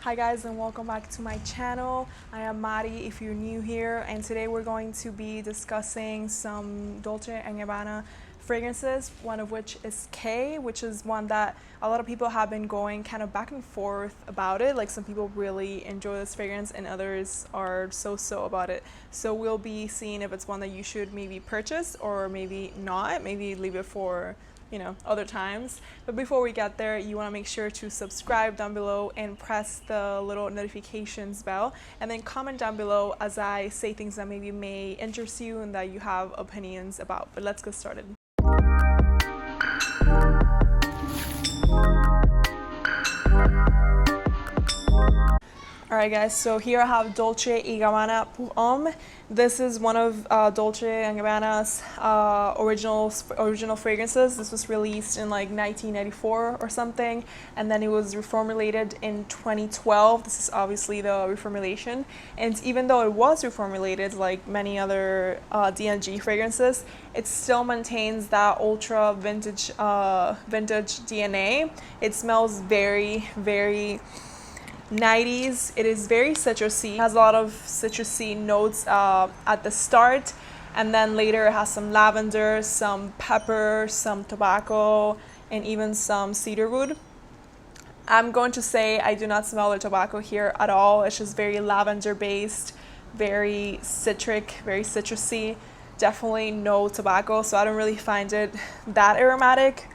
Hi guys, and welcome back to my channel. I am Mari if you're new here, and today we're going to be discussing some Dolce & Gabbana fragrances, one of which is K, which is one that a lot of people have been going kind of back and forth about it. Like, some people really enjoy this fragrance and others are so about it. So we'll be seeing if it's one that you should maybe purchase or maybe not, maybe leave it for other times. But before we get there, you want to make sure to subscribe down below and press the little notifications bell, and then comment down below as I say things that maybe may interest you and that you have opinions about. But let's get started. Alright guys, so here I have Dolce Gabbana Homme. This is one of Dolce & Gabbana's original fragrances. This was released in like 1994 or something, and then it was reformulated in 2012. This is obviously the reformulation, and even though it was reformulated like many other D&G fragrances, it still maintains that ultra vintage DNA. It smells very 90s. It is very citrusy. It has a lot of citrusy notes at the start, and then later it has some lavender, some pepper, some tobacco, and even some cedarwood. I'm going to say I do not smell the tobacco here at all. It's just very lavender based, very citric, very citrusy. Definitely no tobacco, so I don't really find it that aromatic.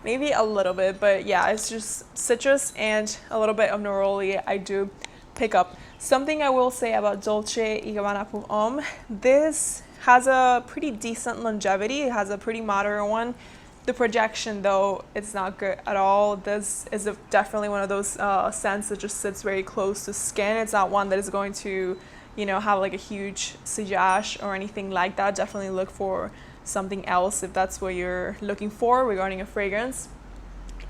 Maybe a little bit, but yeah, it's just citrus and a little bit of neroli I do pick up. Something I will say about Dolce Gabbana Homme, this has a pretty decent longevity. It has a pretty modern one. The projection though, it's not good at all. This is definitely one of those scents that just sits very close to skin. It's not one that is going to, have like a huge sillage or anything like that. Definitely look for something else if that's what you're looking for regarding a fragrance.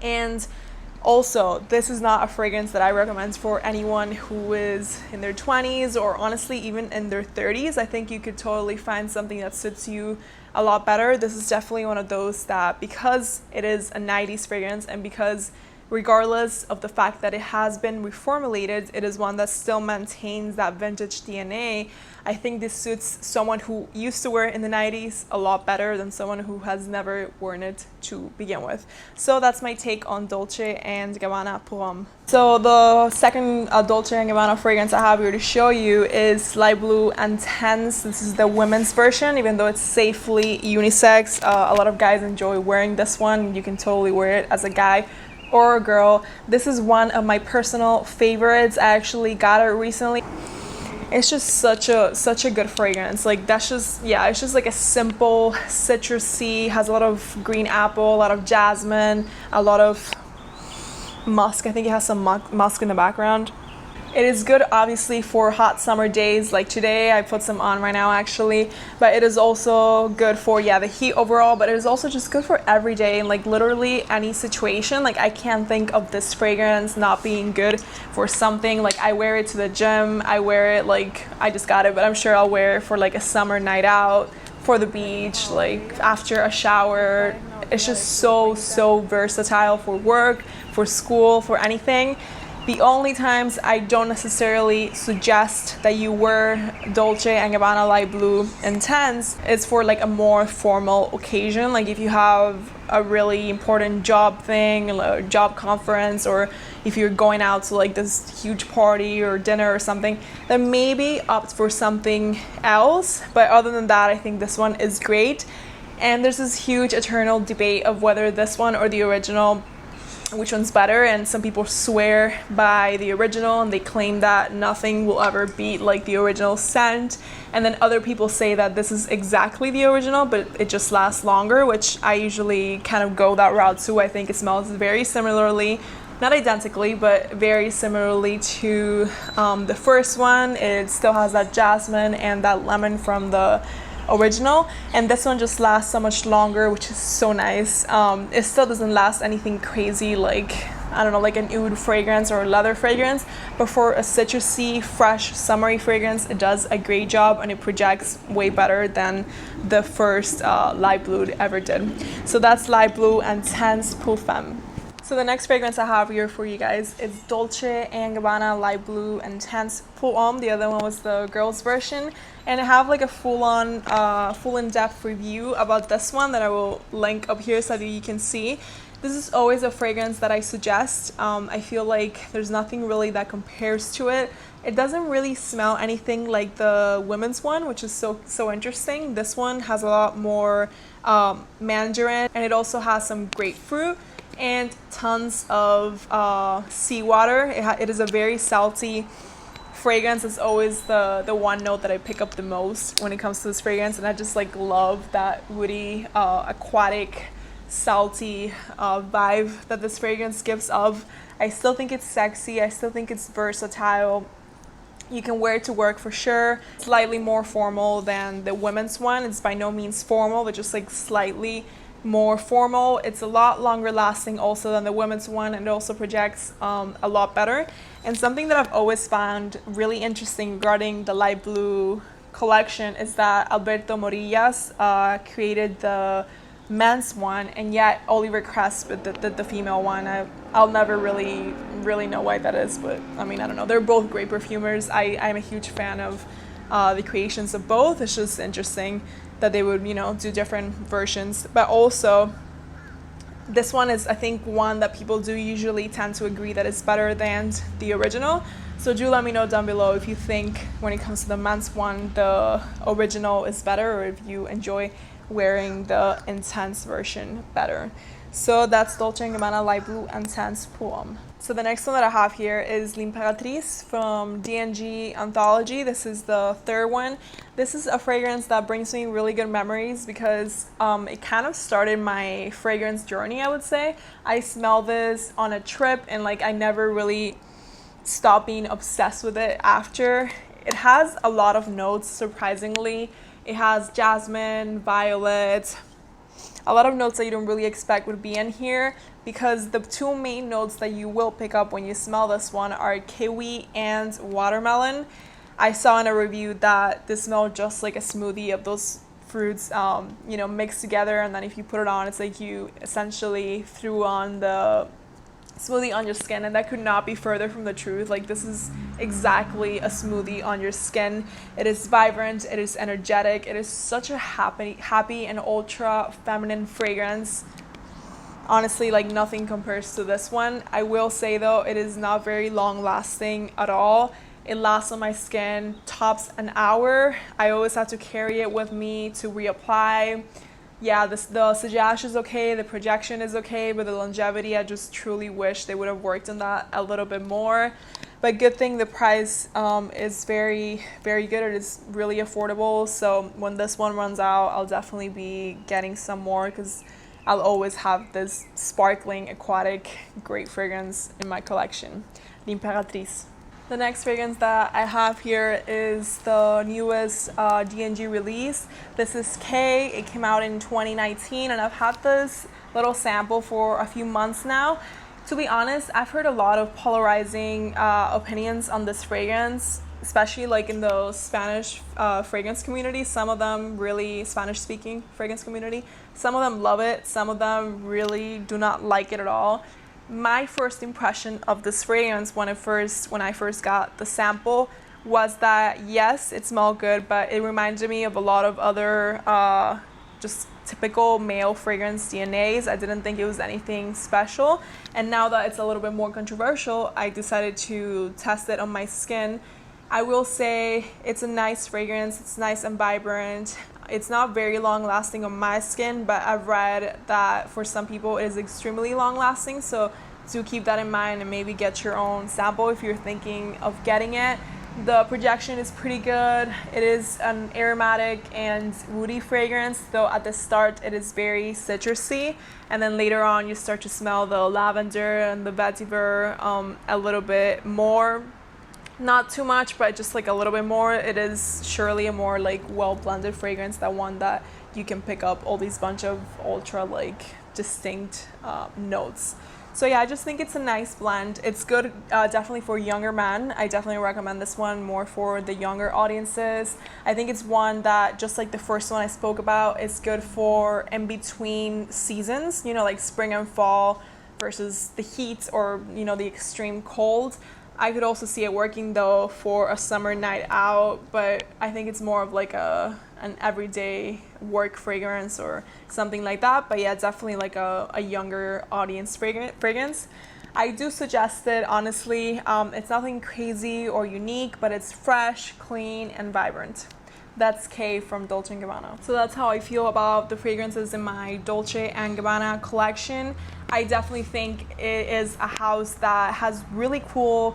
And also, this is not a fragrance that I recommend for anyone who is in their 20s or honestly even in their 30s. I think you could totally find something that suits you a lot better. This is definitely one of those that, because it is a 90s fragrance and because regardless of the fact that it has been reformulated, it is one that still maintains that vintage DNA. I think this suits someone who used to wear it in the 90s a lot better than someone who has never worn it to begin with. So that's my take on Dolce & Gabbana Homme. So the second Dolce & Gabbana fragrance I have here to show you is Light Blue Intense. This is the women's version, even though it's safely unisex. A lot of guys enjoy wearing this one. You can totally wear it as a guy or a girl. This is one of my personal favorites. I actually got it recently. It's just such a good fragrance. Like, that's just, yeah, it's just like a simple citrusy, has a lot of green apple, a lot of jasmine, a lot of musk. I think it has some musk in the background. It is good obviously for hot summer days like today. I put some on right now actually, but it is also good for the heat overall, but it is also just good for every day and like literally any situation. Like, I can't think of this fragrance not being good for something. Like, I wear it to the gym, I wear it, like, I just got it, but I'm sure I'll wear it for like a summer night out, for the beach, like after a shower. It's just so versatile for work, for school, for anything. The only times I don't necessarily suggest that you wear Dolce & Gabbana Light Blue Intense is for like a more formal occasion. Like, if you have a really important job thing, a job conference, or if you're going out to like this huge party or dinner or something, then maybe opt for something else. But other than that, I think this one is great. And there's this huge eternal debate of whether this one or the original, which one's better, and some people swear by the original and they claim that nothing will ever beat like the original scent, and then other people say that this is exactly the original but it just lasts longer, which I usually kind of go that route too. I think it smells very similarly, not identically, but very similarly to the first one. It still has that jasmine and that lemon from the original, and this one just lasts so much longer, which is so nice. It still doesn't last anything crazy like, I don't know, like an oud fragrance or a leather fragrance, but for a citrusy, fresh, summery fragrance, it does a great job and it projects way better than the first light blue ever did. So that's Light Blue Intense Femme. So the next fragrance I have here for you guys is Dolce & Gabbana Light Blue Intense Homme. The other one was the girls version. And I have like a full in-depth review about this one that I will link up here so that you can see. This is always a fragrance that I suggest. I feel like there's nothing really that compares to it. It doesn't really smell anything like the women's one, which is so interesting. This one has a lot more mandarin, and it also has some grapefruit and tons of seawater. It is a very salty fragrance. It's always the one note that I pick up the most when it comes to this fragrance, and I just like love that woody, aquatic, salty vibe that this fragrance gives off. I still think it's sexy. I still think it's versatile. You can wear it to work for sure. Slightly more formal than the women's one. It's by no means formal, but just like slightly more formal. It's a lot longer lasting also than the women's one, and it also projects a lot better. And something that I've always found really interesting regarding the light blue collection is that Alberto Morillas created the men's one, and yet Oliver Cresp did the female one. I'll never really know why that is, but I mean, I don't know. They're both great perfumers. I'm a huge fan of the creations of both. It's just interesting that they would, do different versions. But also, this one is, I think, one that people do usually tend to agree that it's better than the original. So do let me know down below if you think when it comes to the men's one, the original is better, or if you enjoy wearing the intense version better. So that's Dolce & Gabbana Light Blue Intense Homme. So the next one that I have here is L'Imperatrice from D&G Anthology. This is the third one. This is a fragrance that brings me really good memories because it kind of started my fragrance journey, I would say. I smelled this on a trip, and like I never really stopped being obsessed with it after. It has a lot of notes, surprisingly. It has jasmine, violet, a lot of notes that you don't really expect would be in here, because the two main notes that you will pick up when you smell this one are kiwi and watermelon. I saw in a review that this smelled just like a smoothie of those fruits, mixed together, and then if you put it on, it's like you essentially threw on the smoothie on your skin, and that could not be further from the truth. Like, this is exactly a smoothie on your skin. It is vibrant, it is energetic, it is such a happy and ultra feminine fragrance. Honestly, like nothing compares to this one. I will say though, it is not very long lasting at all. It lasts on my skin tops an hour. I always have to carry it with me to reapply. Yeah, the sillage is okay, the projection is okay, but the longevity, I just truly wish they would have worked on that a little bit more. But good thing the price is very, very good. It is really affordable. So when this one runs out, I'll definitely be getting some more, because I'll always have this sparkling, aquatic, great fragrance in my collection. L'Imperatrice. The next fragrance that I have here is the newest D&G release. This is K. It came out in 2019, and I've had this little sample for a few months now. To be honest, I've heard a lot of polarizing opinions on this fragrance, especially like in the Spanish fragrance community. Some of them really Spanish-speaking fragrance community. Some of them love it. Some of them really do not like it at all. My first impression of this fragrance when I first got the sample was that yes, it smelled good, but it reminded me of a lot of other just typical male fragrance DNAs. I didn't think it was anything special, and now that it's a little bit more controversial, I decided to test it on my skin. I will say it's a nice fragrance. It's nice and vibrant. It's not very long lasting on my skin, but I've read that for some people it is extremely long lasting. So do keep that in mind and maybe get your own sample if you're thinking of getting it. The projection is pretty good. It is an aromatic and woody fragrance, though at the start it is very citrusy, and then later on you start to smell the lavender and the vetiver a little bit more. Not too much, but just like a little bit more. It is surely a more like well blended fragrance, that one that you can pick up all these bunch of ultra like distinct notes. So yeah, I just think it's a nice blend. It's good definitely for younger men. I definitely recommend this one more for the younger audiences. I think it's one that, just like the first one I spoke about, it's good for in between seasons, like spring and fall, versus the heat or, you know, the extreme cold. I could also see it working though for a summer night out, but I think it's more of like an everyday work fragrance or something like that. But yeah, definitely like a younger audience fragrance. I do suggest it, honestly. It's nothing crazy or unique, but it's fresh, clean, and vibrant. That's K from Dolce & Gabbana. So that's how I feel about the fragrances in my Dolce & Gabbana collection. I definitely think it is a house that has really cool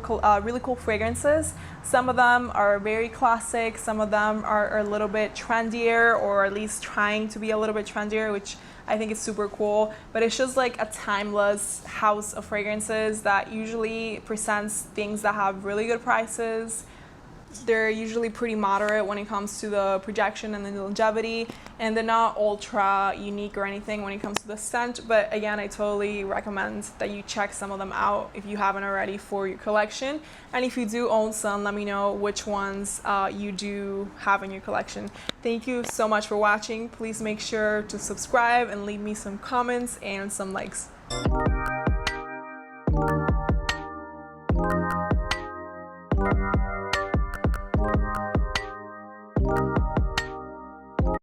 fragrances. Some of them are very classic, some of them are a little bit trendier, or at least trying to be a little bit trendier, which I think is super cool. But it's just like a timeless house of fragrances that usually presents things that have really good prices. They're usually pretty moderate when it comes to the projection and the longevity, and they're not ultra unique or anything when it comes to the scent. But again, I totally recommend that you check some of them out if you haven't already for your collection. And if you do own some, let me know which ones you do have in your collection. Thank you so much for watching. Please make sure to subscribe and leave me some comments and some likes.